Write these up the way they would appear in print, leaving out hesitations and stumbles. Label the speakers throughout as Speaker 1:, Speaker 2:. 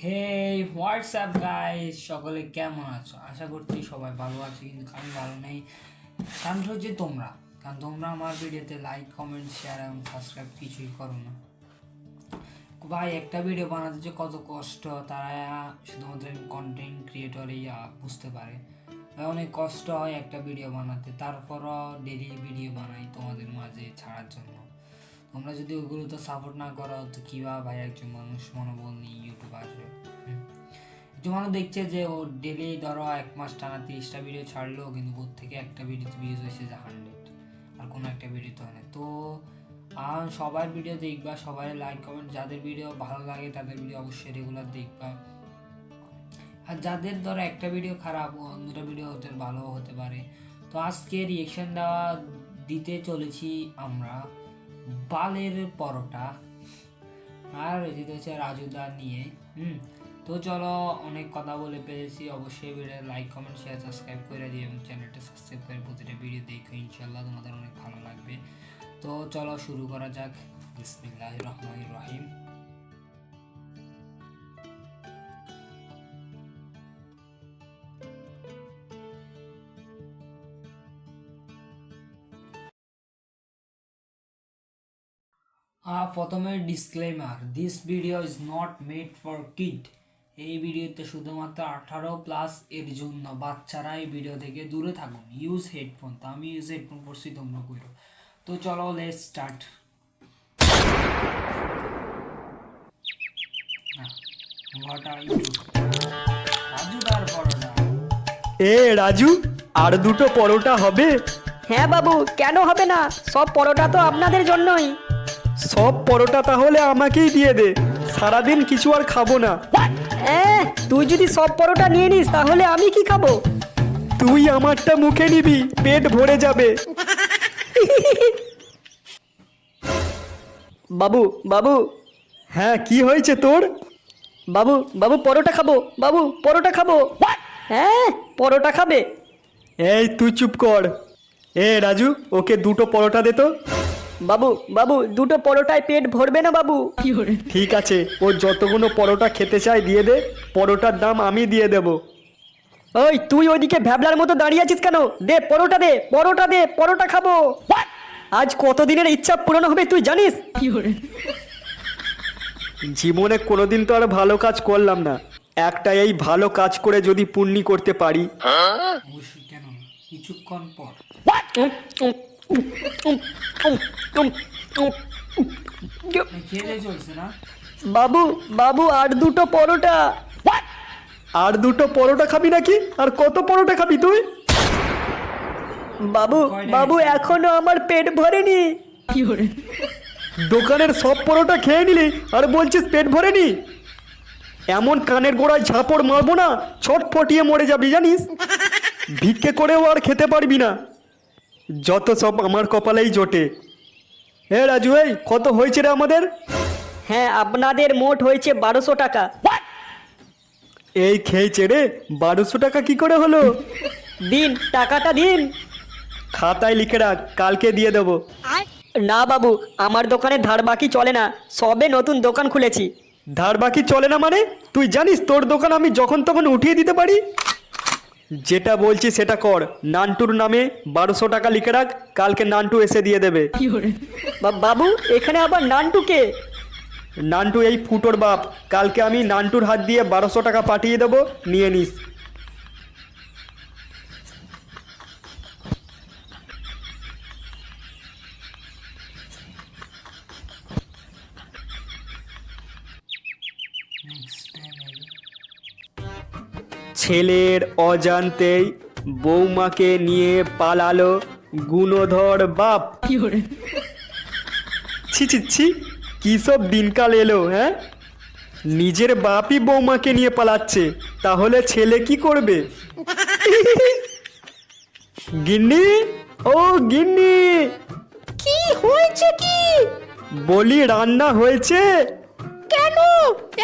Speaker 1: হে WhatsApp guys, সকলে কেমন আছো? আশা করছি সবাই ভালো আছে, কিন্তু আমি ভালো নেই। কারণ হচ্ছে তোমরা আমার ভিডিওতে লাইক, কমেন্ট, শেয়ার এবং সাবস্ক্রাইব কিছুই করো না। ভাই, একটা ভিডিও বানাতে যে কত কষ্ট তারা শুধুমাত্র কন্টেন্ট ক্রিয়েটরই বুঝতে পারে। অনেক কষ্ট হয় একটা ভিডিও বানাতে, তারপরও ডেলি ভিডিও বানাই তোমাদের মাঝে ছাড়ার জন্য। তোমরা যদি ওইগুলো তো সাপোর্ট না করো তো কীভাবে ভাই একজন মানুষ মনোবল নিয়ে ইউটিউব আসবে? একটু মানুষ দেখছে যে ও ডেলি ধরো 1 মাস টানা 30টা ভিডিও ছাড়লো, কিন্তু ওর থেকে একটা ভিডিওতে ভিউজ হয়েছে যে 100, আর কোনো একটা ভিডিওতে হয় না। তো সবার ভিডিও দেখবা, সবাই লাইক কমেন্ট, যাদের ভিডিও ভালো লাগে তাদের ভিডিও অবশ্যই রেগুলার দেখবা। আর যাদের ধরো একটা ভিডিও খারাপ, অন্যটা ভিডিও হতে ভালো হতে পারে। তো আজকে রিয়েকশন দিতে চলেছি আমরা বালের পরোটা, আর যেটা হচ্ছে রাজুদা নিয়ে। তো চলো, অনেক কথা বলে পেরেছি। অবশ্যই video like, comment, share, subscribe করে দিও এবং চ্যানেলটা সাবস্ক্রাইব করে প্রতিটা ভিডিও দেখো, ইনশাল্লাহ তোমাদের অনেক ভালো লাগবে। তো চলো শুরু করা যাক। বিসমিল্লাহির রহমানির রহিম। প্রথমে disclaimer, this video is not made for kid. এই ভিডিওতে শুধুমাত্র 18+ এর জন্য, বাচ্চারা এই ভিডিও থেকে দূরে থাকুন। ইউজ হেডফোন, তো আমি ইউজ হেডফোন করছি, তোমরা করো। তো চলো লেটস স্টার্ট। রাজু তার পরোটা।
Speaker 2: রাজু, আর দুটো পরোটা হবে?
Speaker 3: হ্যাঁ বাবু, কেন হবে না? সব পরোটা তো আপনাদের জন্যই।
Speaker 2: সব পরোটা তাহলে আমাকেই দিয়ে দে, সারাদিন কিছু আর খাবো না।
Speaker 3: তুই যদি সব পরোটা নিয়ে নিস তাহলে আমি কি খাবো?
Speaker 2: তুই আমারটা মুখে নিবি, পেট ভরে যাবে।
Speaker 3: বাবু বাবু
Speaker 2: হ্যাঁ, কি হয়েছে তোর?
Speaker 3: বাবু বাবু পরোটা খাবো, বাবু পরোটা খাবো। হ্যাঁ, পরোটা খাবে?
Speaker 2: এই তুই চুপ কর। রাজু, ওকে দুটো পরোটা দে তো।
Speaker 3: বাবু বাবু দুটো পরোটায় পেট ভরবে না বাবু।
Speaker 2: ঠিক আছে, ও যতগুলো পরোটা খেতে চায় দিয়ে দে, পরোটার দাম আমি দিয়ে দেব।
Speaker 3: ওই তুই ওইদিকে ভ্যাবলার মতো দাঁড়িয়ে আছিস কেন? দে পরোটা, দে পরোটা, দে পরোটা খাবো। আজ কতদিনের ইচ্ছা পূরণ হবে তুই জানিস?
Speaker 2: জীবনে কোনোদিন তো আর ভালো কাজ করলাম না, একটা এই ভালো কাজ করে যদি পুণ্যি করতে পারি।
Speaker 1: অবশ্যই, কেন না, কিছুক্ষণ পর। খেলে চলছে না?
Speaker 3: বাবু বাবু আর দুটো পরোটা।
Speaker 2: আর দুটো পরোটা খাবি নাকি? আর কত পরোটা খাবি তুই?
Speaker 3: বাবু বাবু এখনো আমার পেট ভরেনি।
Speaker 2: দোকানের সব পরোটা খেয়ে নিলি আর বলছিস পেট ভরেনি? এমন কানের গোড়ায় ঝাঁপড় মারবো না, ছটফটিয়ে মরে যাবি জানিস। ভিক্ষে করেও আর খেতে পারবি না। যত সব আমার কপালেই জোটে। রাজু, এই কত হয়েছে রে আমাদের?
Speaker 3: হ্যাঁ, আপনাদের মোট হয়েছে 1200 টাকা।
Speaker 2: এই খেয়েছে রে, 1200 টাকা কি করে হলো?
Speaker 3: দিন, টাকাটা দিন।
Speaker 2: খাতায় লিখে রাখ, কালকে দিয়ে দেবো।
Speaker 3: না বাবু, আমার দোকানে ধার বাকি চলে না, সবে নতুন দোকান খুলেছি।
Speaker 2: ধার বাকি চলে না মানে? তুই জানিস তোর দোকান আমি যখন তখন উঠিয়ে দিতে পারি। যেটা বলছি সেটা কর। নান্টুর নামে 1200 টাকা লিখে রাখ, কালকে নান্টু এসে দিয়ে দেবে।
Speaker 3: বাবু, এখানে আবার নান্টুকে?
Speaker 2: নান্টু এই ফুটোর বাপ। কালকে আমি নান্টুর হাত দিয়ে 1200 টাকা পাঠিয়ে দেবো, নিয়ে নিস। ছেলের অজান্তেই বৌমাকে নিয়ে পালালো গুণধর বাপ। ছি ছি ছি, কি সব দিনকাল এলো! হ্যাঁ, নিজের বাপই বৌমাকে নিয়ে পালাচ্ছে, তাহলে ছেলে কি করবে? গিন্নি, ও গিন্নি!
Speaker 3: কি হয়েছে কি?
Speaker 2: বলি রান্না হয়েছে?
Speaker 3: কেন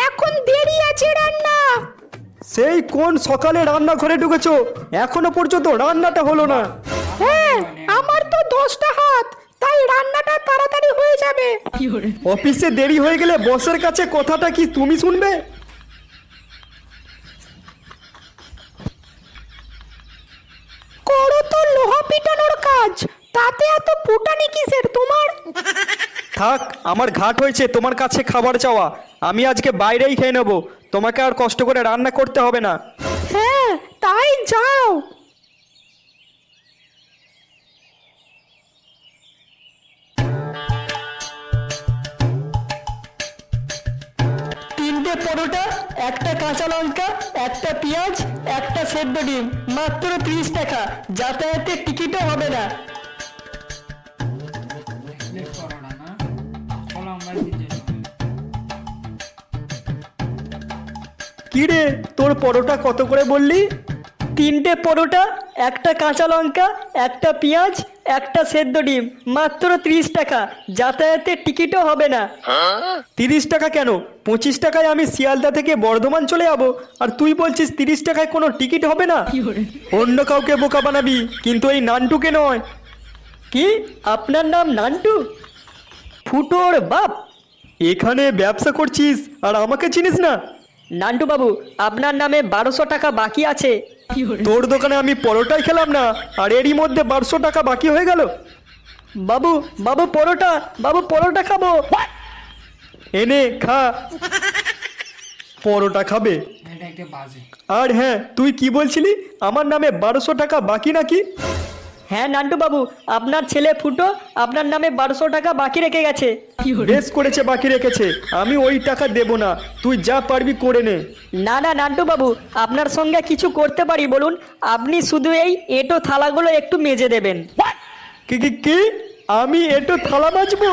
Speaker 3: এখন দেরি আছে রান্না?
Speaker 2: সেই কোন সকালে রান্নাঘরে ঢুকেছো, এখনো পর্যন্ত রান্নাটা হলো না?
Speaker 3: হ্যাঁ, আমার তো 10টা হাত, তাই রান্নাটা তাড়াতাড়ি হয়ে যাবে।
Speaker 2: অফিসে দেরি হয়ে গেলে বসের কাছে কথাটা কি তুমি শুনবে?
Speaker 3: করো তো লোহা পিটানোর কাজ, তাতে এত ফুটানি কিসের তোমার?
Speaker 2: থাক, আমার ঘাট হয়েছে তোমার কাছে খাবার চাওয়া। আমি আজকে বাইরেই খেয়ে নেবো, তোমাকে আর কষ্ট করে রান্না করতে হবে না।
Speaker 3: হ্যাঁ তাই যাও। তিনটে পরোটা, একটা কাঁচা লঙ্কা, একটা পেঁয়াজ, একটা সেদ্ধ ডিম, মাত্র 30 টাকা। যাতায়াতের টিকিটও হবে না।
Speaker 1: প্লেট পরোটা না, চলো আমরা দিতে যাবো।
Speaker 2: কি রে, তোর পরোটা কত করে বললি?
Speaker 3: তিনটে পরোটা, একটা কাঁচা লঙ্কা, একটা পেঁয়াজ, একটা সেদ্ধ ডিম, মাত্র 30 টাকা। যাতায়াতের টিকিটও হবে না।
Speaker 2: 30 টাকা কেন? 25 টাকায় আমি শিয়ালদা থেকে বর্ধমান চলে যাব, আর তুই বলছিস 30 টাকায় কোনো টিকিট হবে না? অন্য কাউকে বোকা বানাবি, কিন্তু এই নান্টুকে নয়।
Speaker 3: কি, আপনার নাম নান্টু? ফুটোর বাপ?
Speaker 2: এখানে ব্যবসা করছিস আর আমাকে চিনিস না?
Speaker 3: নান্টু বাবু, আপনার নামে 1200 টাকা বাকি আছে।
Speaker 2: তোর দোকানে আমি পরোটাই খেলাম না, আর এরই মধ্যে 1200 টাকা বাকি হয়ে গেল।
Speaker 3: বাবু, বাবু পরোটা, বাবু পরোটা খাবো।
Speaker 2: এনে খা। পরোটা খাবে?
Speaker 1: এটা একটা বাজে।
Speaker 2: আর হ্যাঁ, তুই কি বলছিলি, আমার নামে 1200 টাকা বাকি নাকি?
Speaker 3: হ্যাঁ নান্টু বাবু, আপনার ছেলে ফুটো আপনার নামে 1200 টাকা বাকি রেখে গেছে।
Speaker 2: বেশ করেছে, বাকি রেখেছে। আমি ওই টাকা দেব না, তুই যা পারবি করে নে।
Speaker 3: না না নান্টু বাবু, আপনার সঙ্গে কিছু করতে পারি বলুন? আপনি শুধু এই এঁটো থালাগুলো একটু মেজে দেবেন।
Speaker 2: কি কি কি? আমি এটো থালা মাজবো?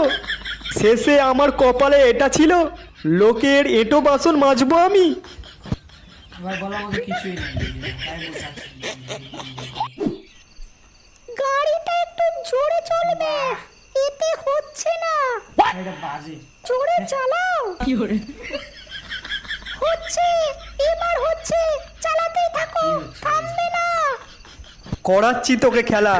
Speaker 2: শেষে আমার কপালে এটা ছিল, লোকের এটো বাসন মাজবো আমি?
Speaker 1: এবার বলার মতো কিছুই নেই, তাই বোঝাচ্ছি।
Speaker 3: গাড়িটা একটু জোরে চলবে, এতে হচ্ছে না।
Speaker 1: এটা বাজে।
Speaker 3: জোরে চালাও। হচ্ছে, এবার হচ্ছে, চালাতেই থাকো, থামবে না।
Speaker 2: করাচ্ছি তোকে খেলা।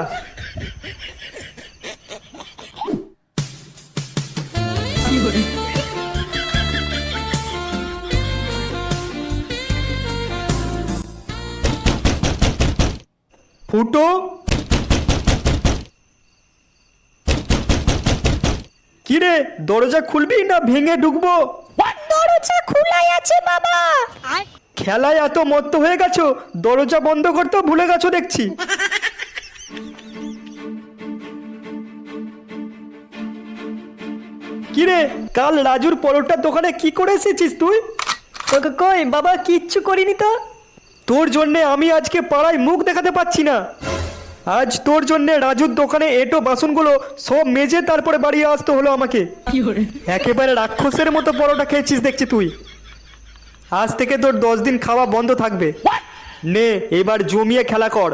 Speaker 2: ফুটো, কি রে, দরজা খুলবি না ভেঙে ঢুকবো?
Speaker 3: দরজা খোলাই আছে বাবা।
Speaker 2: খেলায় এত মত্ত হয়ে গেছো, দরজা বন্ধ করতেও ভুলে গেছো দেখছি। কি রে, কাল রাজুর পরোটার দোকানে কি করে এসেছিস তুই?
Speaker 3: কই বাবা, কিচ্ছু করিনি তো।
Speaker 2: তোর জন্যে আমি আজকে পাড়ায় মুখ দেখাতে পাচ্ছি না। আজ তোর জন্যে রাজুর দোকানে এটো বাসনগুলো সব মেজে তারপরে বাড়ি আসতে হলো আমাকে। একেবারে রাক্ষসের মতো পরোটা খেয়েছিস দেখছি তুই। আজ থেকে তোর 10 দিন খাওয়া বন্ধ থাকবে। নে, এবার জমিয়ে খেলা কর।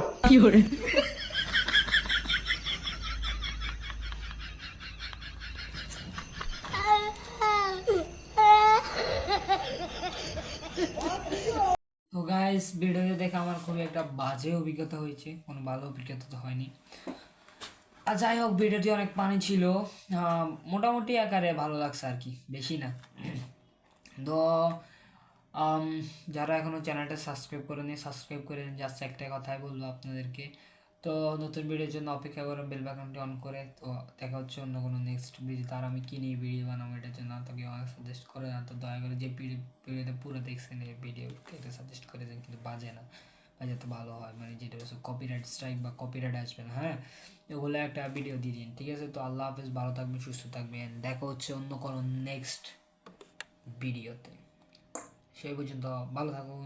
Speaker 1: তো গাইস, ভিডিওতে দেখে আমার খুবই একটা বাজে অভিজ্ঞতা হয়েছে, কোনো ভালো অভিজ্ঞতা তো হয়নি। আর যাই হোক, ভিডিওটি অনেক পানি ছিল, মোটামুটি আকারে ভালো লাগছে আর কি, বেশি না। তো যারা এখনও চ্যানেলটা সাবস্ক্রাইব করেনি, সাবস্ক্রাইব করে নিন। জাস্ট একটা কথাই বলবো আপনাদেরকে। তো নতুন ভিডিওর জন্য অপেক্ষা করে বেল বাটনটি অন করে। তো দেখা হচ্ছে অন্য কোনো নেক্সট ভিডিও। তার আমি কী নিয়ে ভিডিও বানাবো এটার জন্য তোকে অনেক সাজেস্ট করে না। তো দয়া করে যে ভিডিওতে পুরো দেখছেন এই ভিডিও, এটা সাজেস্ট করে দেন, কিন্তু বাজে না, বাজে তো ভালো হয়, মানে যেটা হচ্ছে কপিরাইট স্ট্রাইক বা কপিরাইট আসবে না। হ্যাঁ, এগুলো একটা ভিডিও দিয়ে দিন, ঠিক আছে? তো আল্লাহ হাফেজ, ভালো থাকবেন, সুস্থ থাকবেন। দেখা হচ্ছে অন্য কোনো নেক্সট ভিডিওতে। সেই পর্যন্ত ভালো থাকুন।